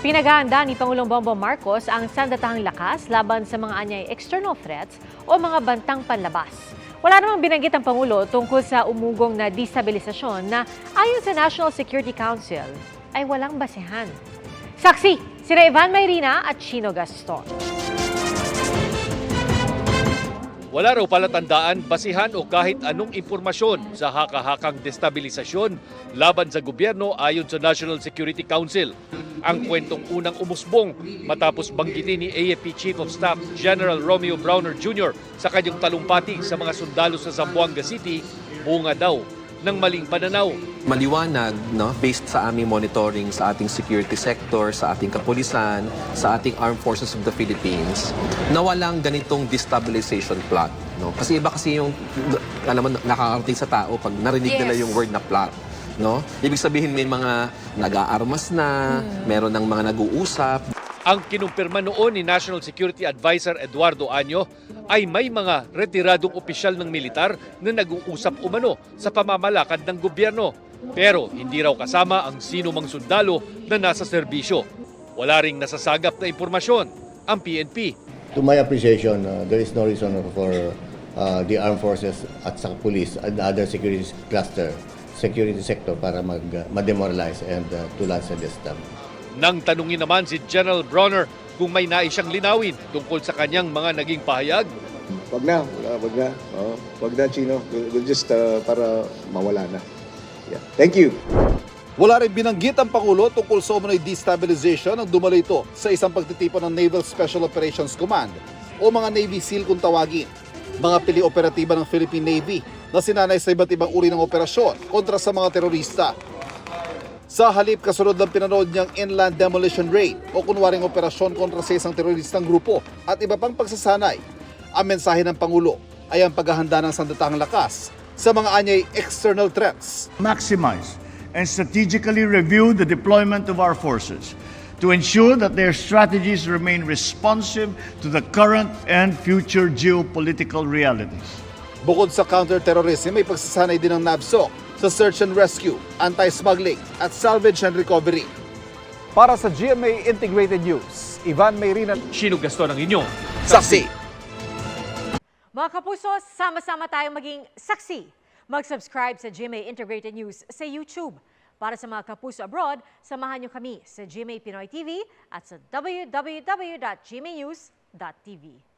Pinaghahandaan ni Pangulong Bongbong Marcos ang sandatahang lakas laban sa mga anyay external threats o mga bantang panlabas. Wala namang binanggit ang Pangulo tungkol sa umugong na destabilisasyon na ayon sa National Security Council ay walang basehan. Saksi, sina Ivan Mayrina at Chino Gaston. Wala raw palatandaan, basihan o kahit anong impormasyon sa haka-hakang destabilisasyon laban sa gobyerno ayon sa National Security Council. Ang kwentong unang umusbong matapos banggitin ni AFP Chief of Staff General Romeo Browner Jr. sa kanyang talumpati sa mga sundalo sa Zamboanga City, bunga daw ng maling pananaw. Maliwanag, no, based sa aming monitoring sa ating security sector, sa ating kapulisan, sa ating armed forces of the Philippines, na walang ganitong destabilization plot. No? Kasi iba kasi yung, alam mo, nakakarating sa tao pag narinig nila yung word na plot. No? Ibig sabihin may mga nag-aarmas na, meron ng mga nag-uusap. Ang kinumpirma noon ni National Security Advisor Eduardo Año ay may mga retiradong opisyal ng militar na nag-uusap umano sa pamamalakad ng gobyerno. Pero hindi raw kasama ang sino mang sundalo na nasa serbisyo. Wala ring nasasagap na impormasyon ang PNP. To my appreciation, there is no reason for the armed forces at sa police and other security sector para ma-demoralize and to launch a disturb. Nang tanungin naman si General Browner kung may nais siyang linawin tungkol sa kanyang mga naging pahayag. Wag na. Wag na, Chino. We'll just para mawala na. Yeah. Thank you. Wala rin binanggit ang Pangulo tungkol sa umano'y destabilization ng dumalo ito sa isang pagtitipon ng Naval Special Operations Command o mga Navy SEAL kung tawagin. Mga pili-operatiba ng Philippine Navy na sinanay sa iba't ibang uri ng operasyon kontra sa mga terorista. Sa halip, kasunod ng pinanood niyang inland demolition raid o kunwaring operasyon kontra sa isang teroristang grupo at iba pang pagsasanay, ang mensahe ng Pangulo ay ang paghahanda ng sandatahang lakas sa mga anyay external threats. Maximize and strategically review the deployment of our forces to ensure that their strategies remain responsive to the current and future geopolitical realities. Bukod sa counter-terrorism, may pagsasanay din ng NAVSOC sa search and rescue, anti-smuggling at salvage and recovery. Para sa GMA Integrated News, Ivan Mayrina, Chino Gaston ang inyong saksi. Mga kapuso, sama-sama tayong maging saksi. Mag-subscribe sa GMA Integrated News sa YouTube. Para sa mga kapuso abroad, samahan niyo kami sa GMA Pinoy TV at sa www.gmanews.tv.